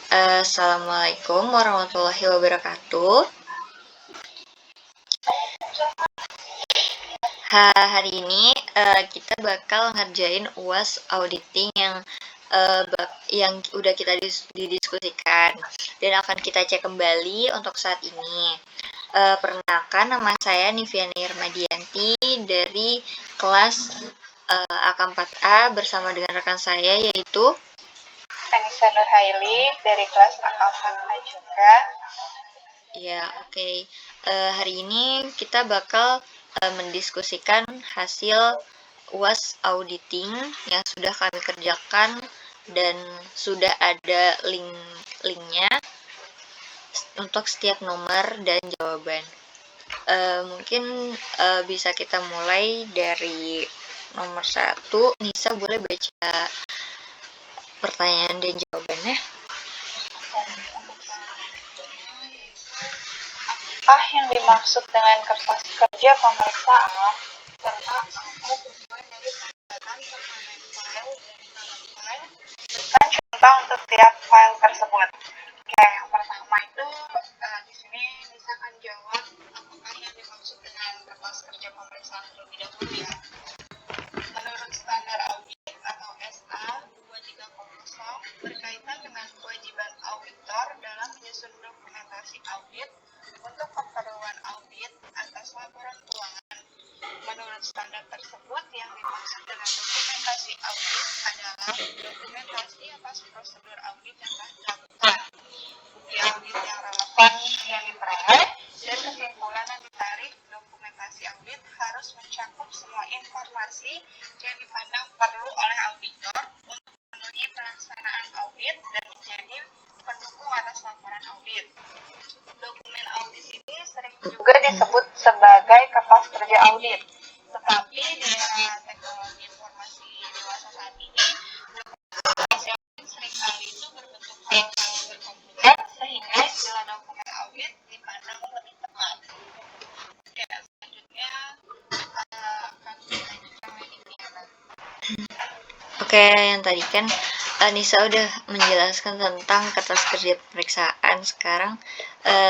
Assalamualaikum warahmatullahi wabarakatuh. Hari ini kita bakal ngerjain UAS auditing yang udah kita didiskusikan dan akan kita cek kembali untuk saat ini. Perkenalkan, nama saya Niviani Irmadianti dari kelas AK4A bersama dengan rekan saya yaitu Anissa Nurhaili dari kelas AK4A juga. Ya, oke. Hari ini kita bakal mendiskusikan hasil UAS auditing yang sudah kami kerjakan dan sudah ada linknya untuk setiap nomor dan jawaban. Mungkin bisa kita mulai dari nomor 1. Nisa boleh baca pertanyaan dan jawabannya? Apa yang dimaksud dengan kertas kerja pemeriksaan serta apa tujuan dari pembuatan permanen file dan berikan contoh untuk tiap file tersebut. Oke, yang pertama itu di sini bisa akan jawab apakah yang dimaksud dengan kertas kerja pemeriksaan terlebih dahulu ya. Menurut standar audit atau SA 230 berkaitan dengan kewajiban auditor dalam menyusun dokumentasi audit untuk keperluan audit atas laporan keuangan. Menurut standar tersebut, yang dimaksud dengan dokumentasi audit adalah dokumentasi atas prosedur audit yang telah dilakukan, bukti audit yang relevan yang diperoleh, dan kesimpulan yang ditarik. Dokumentasi audit harus mencakup semua informasi yang dipandang perlu oleh auditor untuk memenuhi pelaksanaan audit dan menjadi pendukung atas laporan audit. Dokumen audit ini sering juga disebut sebagai kertas kerja audit. Tetapi di era teknologi informasi dewasa saat ini, dokumentasi audit seringkali itu berbentuk file-file berkomputer sehingga istilah dokumen audit dipandang lebih tepat. Oke, selanjutnya akan dilanjutkan lagi Diana. Oke, yang tadi kan Nisa udah menjelaskan tentang kertas kerja pemeriksaan. Sekarang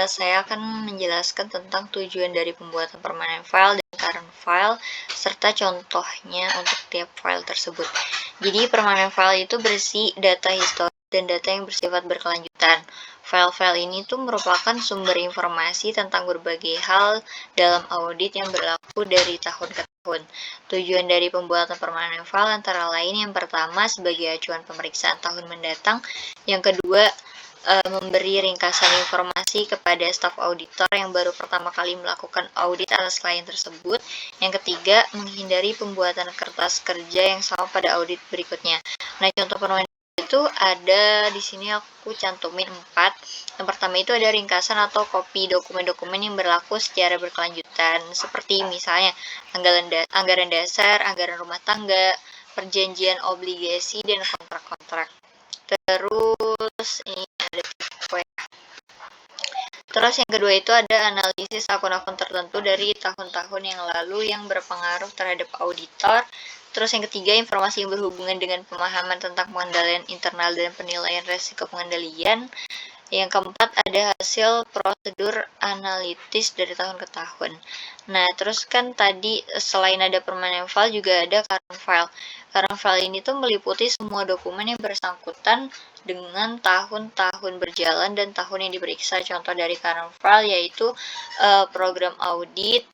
saya akan menjelaskan tentang tujuan dari pembuatan permanent file dan current file serta contohnya untuk tiap file tersebut. Jadi permanent file itu berisi data historis dan data yang bersifat berkelanjutan. File-file ini tuh merupakan sumber informasi tentang berbagai hal dalam audit yang berlaku dari tahun ke tahun. Tujuan dari pembuatan permanent file antara lain yang pertama sebagai acuan pemeriksaan tahun mendatang, yang kedua memberi ringkasan informasi kepada staf auditor yang baru pertama kali melakukan audit atas klien tersebut, yang ketiga menghindari pembuatan kertas kerja yang sama pada audit berikutnya. Nah, contoh permanent itu ada di sini aku cantumin 4. Yang pertama itu ada ringkasan atau kopi dokumen-dokumen yang berlaku secara berkelanjutan, seperti misalnya anggaran dasar, anggaran rumah tangga, perjanjian obligasi, dan kontrak-kontrak. Terus ini ada tipe. Terus yang kedua itu ada analisis akun-akun tertentu dari tahun-tahun yang lalu yang berpengaruh terhadap auditor. Terus yang ketiga, informasi yang berhubungan dengan pemahaman tentang pengendalian internal dan penilaian resiko pengendalian. Yang keempat, ada hasil prosedur analitis dari tahun ke tahun. Nah, terus kan tadi selain ada permanent file juga ada current file. Current file ini tuh meliputi semua dokumen yang bersangkutan dengan tahun-tahun berjalan dan tahun yang diperiksa. Contoh dari current file yaitu program audit,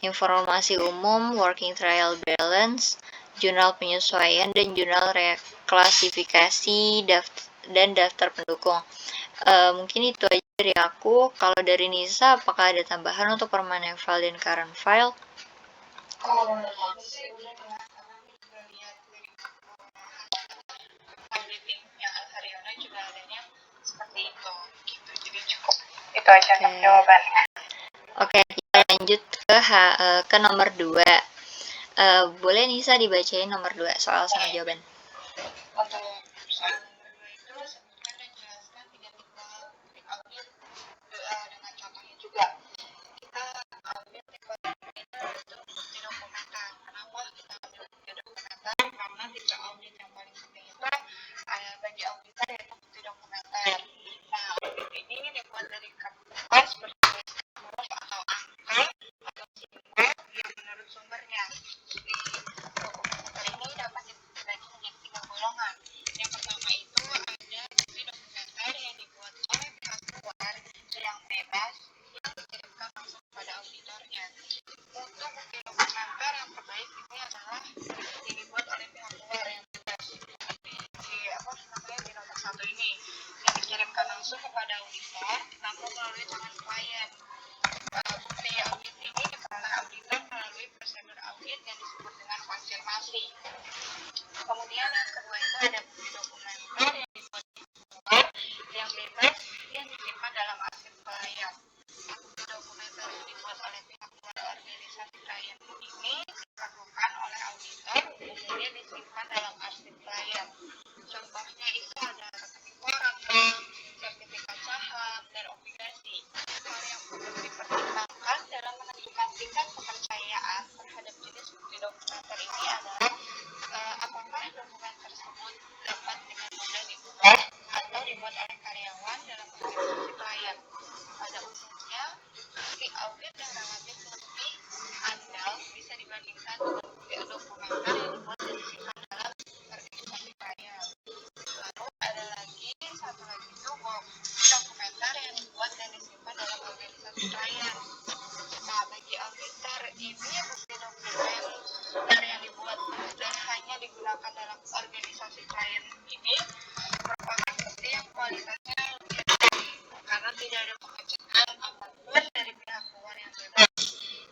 informasi umum, working trial balance, jurnal penyesuaian, dan jurnal reklasifikasi, dan daftar pendukung. Mungkin itu aja dari aku. Kalau dari Nisa, apakah ada tambahan untuk permanent file dan current file? Kalau aku sih udah karena juga lihat dari auditing yang Haryono juga adanya seperti itu gitu, jadi cukup itu aja untuk jawabannya. Oke, kita lanjut ke nomor 2. Boleh Nisa dibacain nomor 2 soal sama jawaban. Untuk soal nomor 2 itu sebetulnya ada jelaskan 3 tipe audit dengan contohnya juga. Kita audit tipe itu yaitu bukti dokumenter. Kenapa kita ambil bukti dokumenter? Karena tipe audit yang paling penting itu bagi auditor yaitu bukti dibuat oleh karyawan dalam organisasi klien. Pada umumnya, bukti audit yang relatif lebih andal bisa dibandingkan dengan bukti dokumenter yang dibuat dan disimpan dalam organisasi klien. Lalu ada satu lagi itu bukti dokumenter yang dibuat dan disimpan dalam organisasi klien. Nah, bagi auditor ini bukti dokumenter yang dibuat dan hanya digunakan dalam organisasi klien ini merupakan bukti yang kualitasnya lebih tinggi karena tidak ada pengecekan apapun dari pihak luar yang bebas.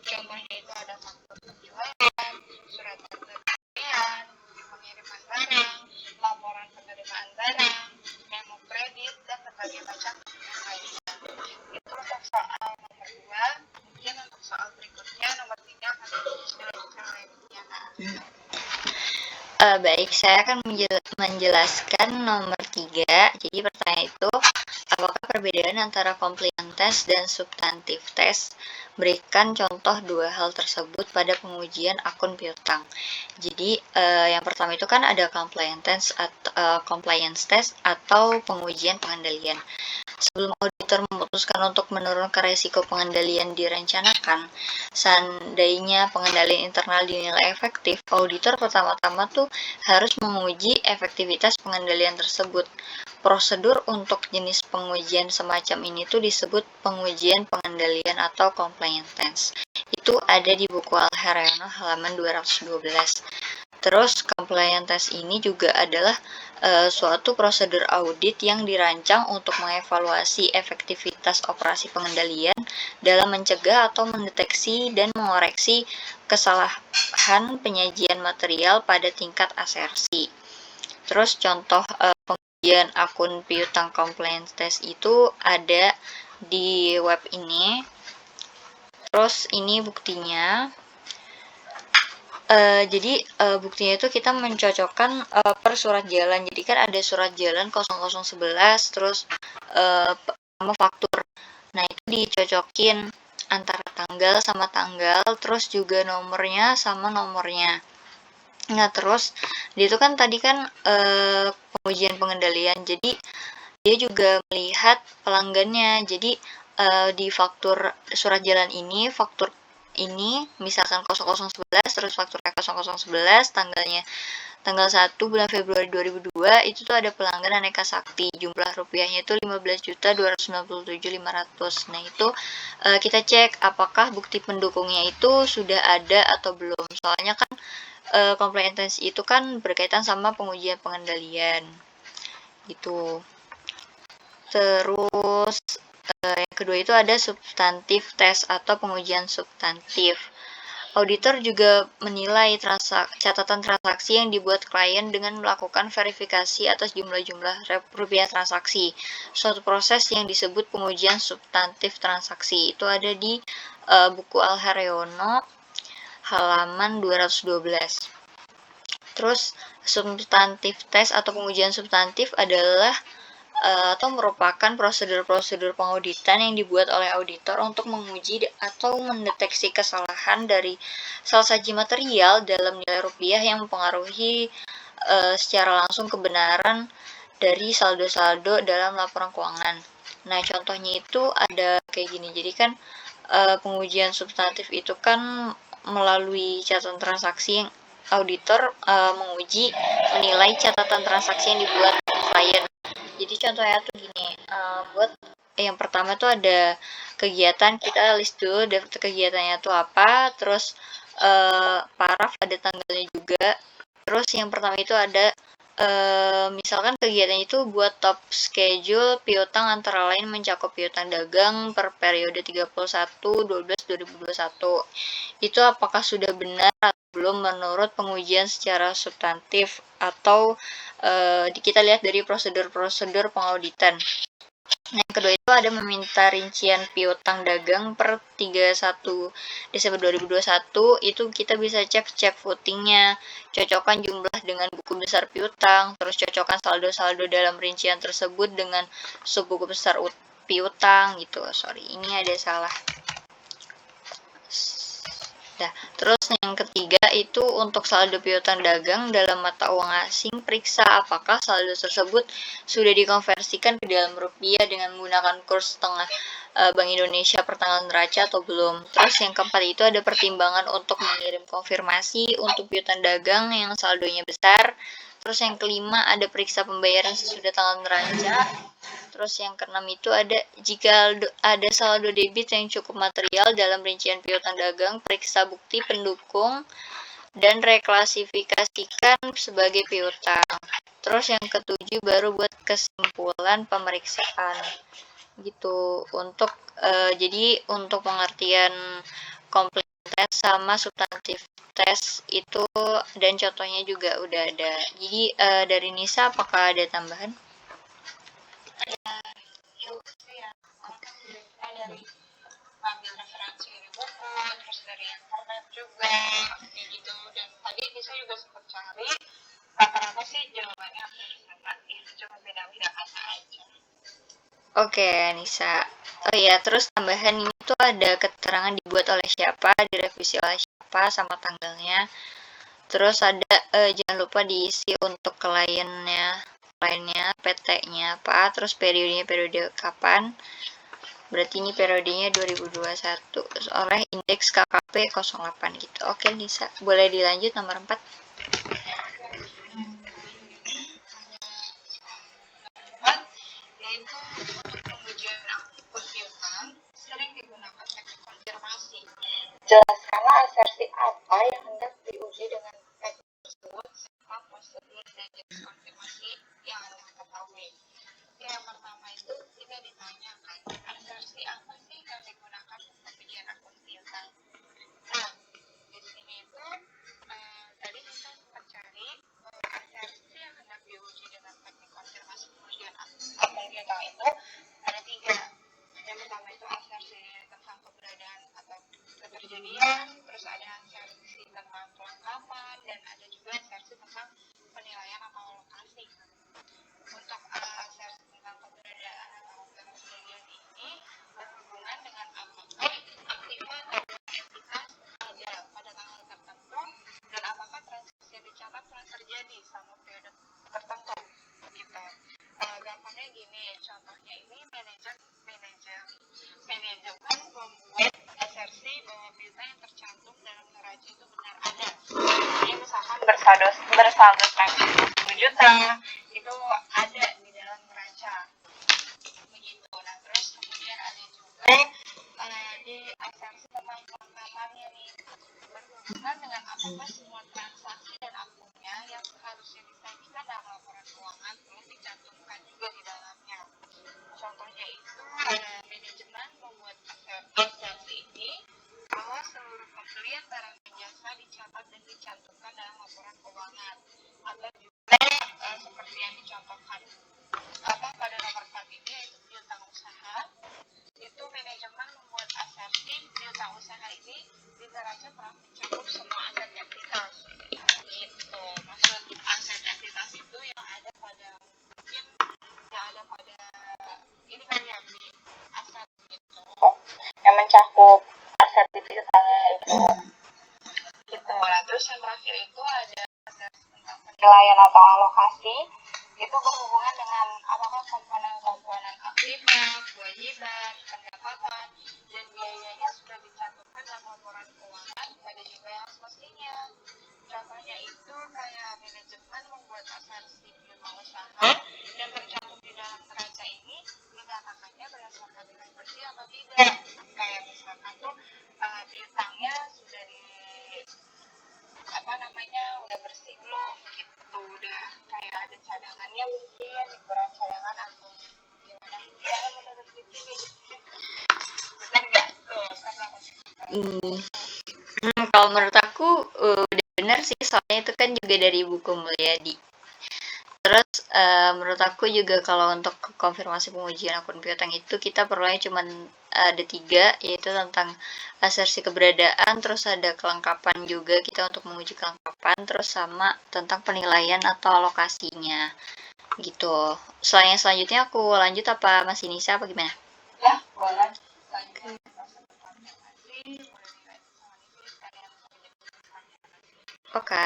Contohnya itu ada faktur penjualan, surat tanda pembelian, pengiriman barang, laporan penerimaan barang, memo kredit, dan berbagai macam yang lainnya. Itu untuk soal nomor 2. Mungkin untuk soal berikutnya, nomor 3 akan dilanjutkan oleh Diana. Baik, saya akan menjelaskan nomor 3. Jadi pertanyaan itu, apakah perbedaan antara compliance test dan substantive test? Berikan contoh dua hal tersebut pada pengujian akun piutang. Jadi yang pertama itu kan ada compliance test atau pengujian pengendalian. Sebelum auditor memutuskan untuk menurunkan risiko pengendalian direncanakan, seandainya pengendalian internal dinilai efektif, auditor pertama-tama tuh harus menguji efektivitas pengendalian tersebut. Prosedur untuk jenis pengujian semacam ini tuh disebut pengujian pengendalian atau compliance test. Itu ada di buku Al-Haryono halaman 212. Terus compliance test ini juga adalah suatu prosedur audit yang dirancang untuk mengevaluasi efektivitas operasi pengendalian dalam mencegah atau mendeteksi dan mengoreksi kesalahan penyajian material pada tingkat asersi. Terus contoh pengujian akun piutang compliance test itu ada di web ini. Terus ini buktinya. Jadi buktinya itu kita mencocokkan per surat jalan. Jadi kan ada surat jalan 0011 terus sama faktur. Nah, itu dicocokin antara tanggal sama tanggal, terus juga nomornya sama nomornya. Nah, terus dia itu kan tadi kan pengujian pengendalian. Jadi dia juga melihat pelanggannya. Jadi di faktur surat jalan ini, faktur ini misalkan 0011 terus fakturnya 0011 tanggal 1 bulan Februari 2002 itu tuh ada pelanggan Aneka Sakti, jumlah rupiahnya itu 15.297.500. Nah, itu kita cek apakah bukti pendukungnya itu sudah ada atau belum. Soalnya kan compliance itu kan berkaitan sama pengujian pengendalian gitu. Terus yang kedua itu ada substantif test atau pengujian substantif. Auditor juga menilai catatan transaksi yang dibuat klien dengan melakukan verifikasi atas jumlah-jumlah rupiah transaksi. Suatu proses yang disebut pengujian substantif transaksi. Itu ada di buku Al-Haryono halaman 212. Terus substantif test atau pengujian substantif adalah atau merupakan prosedur-prosedur pengauditan yang dibuat oleh auditor untuk menguji atau mendeteksi kesalahan dari salsaji material dalam nilai rupiah yang mempengaruhi secara langsung kebenaran dari saldo-saldo dalam laporan keuangan. Nah, contohnya itu ada kayak gini. Jadi kan pengujian substantif itu kan melalui catatan transaksi yang auditor menilai catatan transaksi yang dibuat klien. Jadi contohnya tuh gini, buat yang pertama tuh ada kegiatan, kita list dulu daftar kegiatannya tuh apa, terus paraf ada tanggalnya juga. Terus yang pertama itu ada misalkan kegiatannya itu buat top schedule piutang antara lain mencakup piutang dagang per periode 31/12/2021. Itu apakah sudah benar atau belum menurut pengujian secara substantif atau kita lihat dari prosedur-prosedur pengauditan. Nah, yang kedua itu ada meminta rincian piutang dagang per 31 Desember 2021. Itu kita bisa cek footingnya, cocokkan jumlah dengan buku besar piutang, terus cocokkan saldo-saldo dalam rincian tersebut dengan subbuku besar piutang gitu. Sorry, ini ada salah. Nah, terus yang ketiga itu untuk saldo piutang dagang dalam mata uang asing, periksa apakah saldo tersebut sudah dikonversikan ke dalam rupiah dengan menggunakan kurs tengah Bank Indonesia per tanggal neraca atau belum. Terus yang keempat itu ada pertimbangan untuk mengirim konfirmasi untuk piutang dagang yang saldonya besar. Terus yang kelima ada periksa pembayaran sesudah tanggal neraca. Terus yang keenam itu ada jika ada saldo debit yang cukup material dalam rincian piutang dagang, periksa bukti pendukung dan reklasifikasikan sebagai piutang. Terus yang ketujuh baru buat kesimpulan pemeriksaan gitu. Untuk jadi untuk pengertian komplit tes sama substantif tes itu dan contohnya juga udah ada. Jadi dari Nisa apakah ada tambahan? Dari ngambil referensi dari buku, terus dari internet juga, kayak gitu. Dan tadi bisa juga sempat cari, rata-rata sih jawabannya hampir sama, cuma beda-beda kata aja. Oke, Nisa. Oh iya, terus tambahan ini tuh ada keterangan dibuat oleh siapa, direvisi oleh siapa, sama tanggalnya. Terus ada jangan lupa diisi untuk kliennya, PT-nya apa, terus periodenya periode kapan. Berarti ini periodenya 2021 oleh indeks KKP 08 gitu. Oke, Nisa. Boleh dilanjut nomor 4. Yaitu untuk pengujian akun piutang sering digunakan teknik konfirmasi. Jelaskanlah asersi apa yang hendak diuji dengan teknik tersebut serta prosedur dan jenis konfirmasi yang Anda ketahui. Yang pertama itu kita ditanyakan asersi apa sih yang digunakan untuk pengujian akun piutang. Nah, di sini itu tadi kita sempat cari asersi yang hendak diuji dengan teknik konfirmasi pengujian akun piutang itu ada 3. Yang pertama itu asersi tentang keberadaan atau keterjadian, terus ada asersi tentang kelengkapan, dan ada juga asersi tentang penilaian atau alokasi. Untuk asersi tentang keberadaan atau keterjadian ini berhubungan dengan apakah aktifan atau entitas ada pada tanggal tertentu dan apakah transaksi yang dicatat pernah terjadi selama periode tertentu gitu. Gampangnya gini, contohnya ini manajemen membuat asersi bahwa piutang yang tercantum dalam neraca itu benar ada. Jadi misalkan bersaldo transaksi 10 juta itu ada di dalam neraca begitu. Nah, terus kemudian ada juga di asersi tentang kelengkapannya nih, berhubungan dengan apakah semua transaksi dan akunnya yang seharusnya disajikan dalam laporan keuangan perlu dicantumkan juga di dalamnya. Contohnya itu manajemen membuat asersi ini bahwa seluruh pembelian barang dan jasa dicatat dan dicantumkan dalam laporan keuangan, atau juga seperti yang dicontohkan pada nomor 4 ini yaitu piutang usaha. Itu manajemen membuat asersi piutang usaha ini di neraca telah mencakup semua aset entitas. Gitu. Maksud aset entitas itu yang ada pada ini kan yang di aset gitu, yang mencakup aset di piutangnya itu gitu. Nah, terus yang terakhir itu ada aset tentang penilaian atau alokasi. Itu berhubungan dengan apakah komponen-komponen aktifan, kewajiban, pendapatan, dan biayanya sudah dicantumkan dalam laporan keuangan pada jumlah yang semestinya. Contohnya itu kayak manajemen membuat asersi piutang usaha dan tercantum di dalam neraca ini dinyatakannya berdasarkan nilai bersih atau tidak. Kayak misalkan tuh piutangnya sudah udah bersih belum gitu, udah kayak ada cadangannya mungkin kurang cadangan atau gimana ya menurut Vicky benar nggak tuh Kalau menurut aku udah benar sih, soalnya itu kan juga dari buku Mulyadi. Terus menurut aku juga kalau untuk konfirmasi pengujian akun piutang itu kita perlunya cuma ada 3, yaitu tentang asersi keberadaan, terus ada kelengkapan juga kita untuk menguji kelengkapan, terus sama tentang penilaian atau alokasinya gitu. Selanjutnya aku lanjut apa Mas Inisa apa gimana? Ya, boleh. Oke,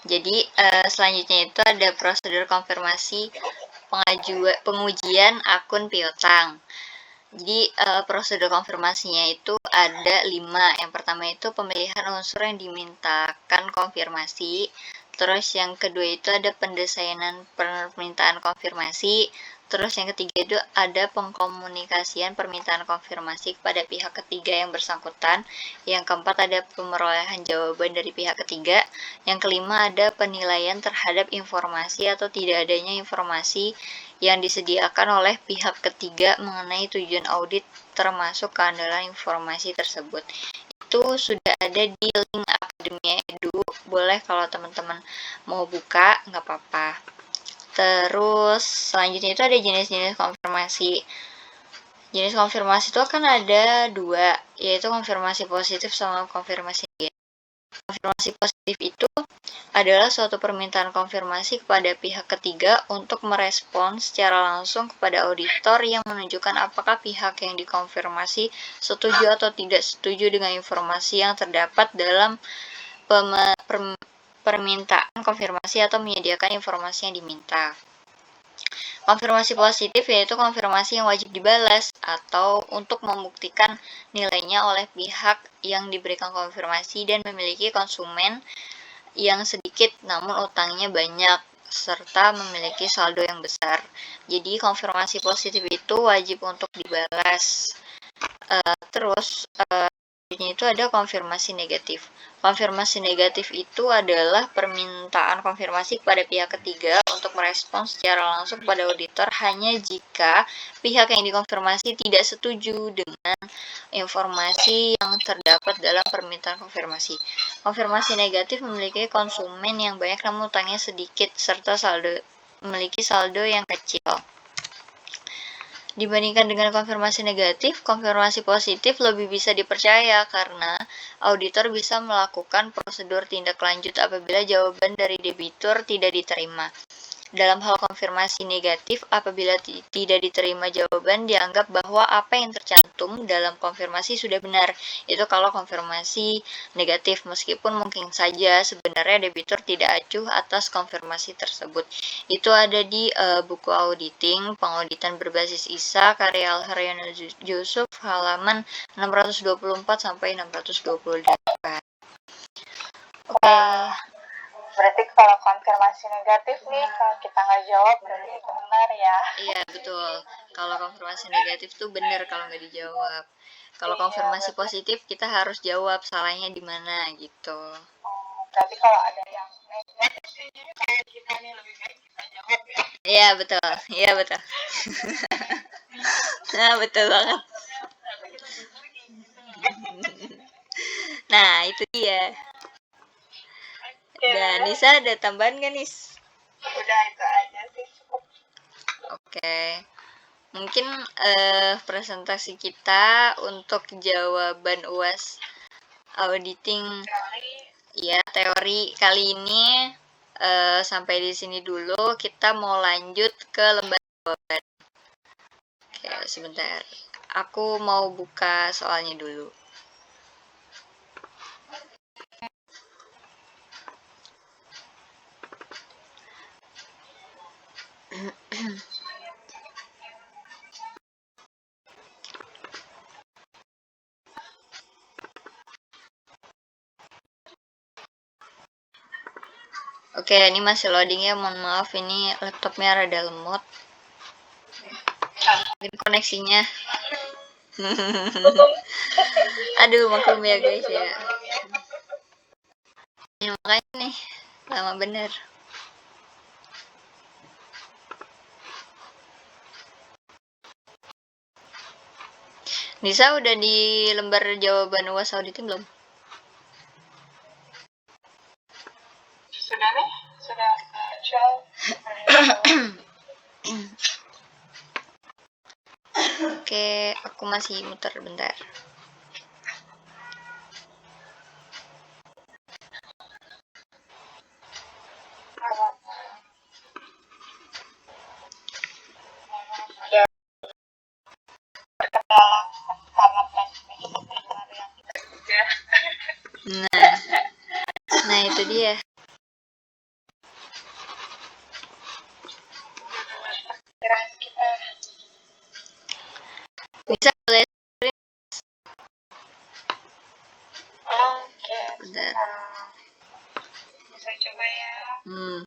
jadi selanjutnya itu ada prosedur konfirmasi pengujian akun piutang. Jadi prosedur konfirmasinya itu ada 5. Yang pertama itu pemilihan unsur yang dimintakan konfirmasi. Terus yang kedua itu ada pendesainan permintaan konfirmasi. Terus yang ketiga itu ada pengkomunikasian permintaan konfirmasi kepada pihak ketiga yang bersangkutan. Yang keempat ada pemerolehan jawaban dari pihak ketiga. Yang kelima ada penilaian terhadap informasi atau tidak adanya informasi yang disediakan oleh pihak ketiga mengenai tujuan audit termasuk keandalan informasi tersebut. Itu sudah ada di link Akademia Edu, boleh kalau teman-teman mau buka, nggak apa-apa. Terus selanjutnya itu ada jenis-jenis konfirmasi. Jenis konfirmasi itu kan ada 2, yaitu konfirmasi positif sama konfirmasi negatif. Konfirmasi positif itu adalah suatu permintaan konfirmasi kepada pihak ketiga untuk merespons secara langsung kepada auditor yang menunjukkan apakah pihak yang dikonfirmasi setuju atau tidak setuju dengan informasi yang terdapat dalam permintaan konfirmasi atau menyediakan informasi yang diminta. Konfirmasi positif yaitu konfirmasi yang wajib dibalas atau untuk membuktikan nilainya oleh pihak yang diberikan konfirmasi dan memiliki konsumen yang sedikit namun utangnya banyak serta memiliki saldo yang besar. Jadi konfirmasi positif itu wajib untuk dibalas. Terus itu ada konfirmasi negatif. Konfirmasi negatif itu adalah permintaan konfirmasi kepada pihak ketiga untuk merespons secara langsung kepada auditor hanya jika pihak yang dikonfirmasi tidak setuju dengan informasi yang terdapat dalam permintaan konfirmasi. Konfirmasi negatif memiliki konsumen yang banyak namun utangnya sedikit serta memiliki saldo yang kecil. Dibandingkan dengan konfirmasi negatif, konfirmasi positif lebih bisa dipercaya karena auditor bisa melakukan prosedur tindak lanjut apabila jawaban dari debitur tidak diterima. Dalam hal konfirmasi negatif, apabila tidak diterima jawaban, dianggap bahwa apa yang tercantum dalam konfirmasi sudah benar. Itu kalau konfirmasi negatif, meskipun mungkin saja sebenarnya debitur tidak acuh atas konfirmasi tersebut. Itu ada di buku auditing, pengauditan berbasis ISA, karya Al-Haryono Yusuf, halaman 624 sampai 628. Oke. Berarti kalau konfirmasi negatif nih, kalau kita nggak jawab berarti itu benar ya? Iya, betul. Kalau konfirmasi negatif tuh benar kalau nggak dijawab. Kalau konfirmasi positif, kita harus jawab salahnya di mana gitu. Berarti kalau ada yang negatif, jadi kayak kita nih lebih baik kita jawab ya? Iya, betul. Iya, betul. Nah, betul banget. Nah, itu dia. Dan Nisa ada tambahan nggak, Nis? Udah, itu aja sih, cukup. Oke. Mungkin presentasi kita untuk jawaban UAS auditing teori kali ini sampai di sini dulu. Kita mau lanjut ke lembar jawaban. Oke, sebentar. Aku mau buka soalnya dulu. Oke, ini masih loading ya. Mohon maaf, ini laptopnya rada lemot. Ini koneksinya. Aduh, maklum ya guys ya. Ya, makanya nih, lama bener. Nisa udah di lembar jawaban UAS auditing belum? Sudah nih, sudah show. Oke, aku masih muter bentar. Nah itu dia. Kirain kita. Bisa boleh Oke. bentar. Bisa coba ya.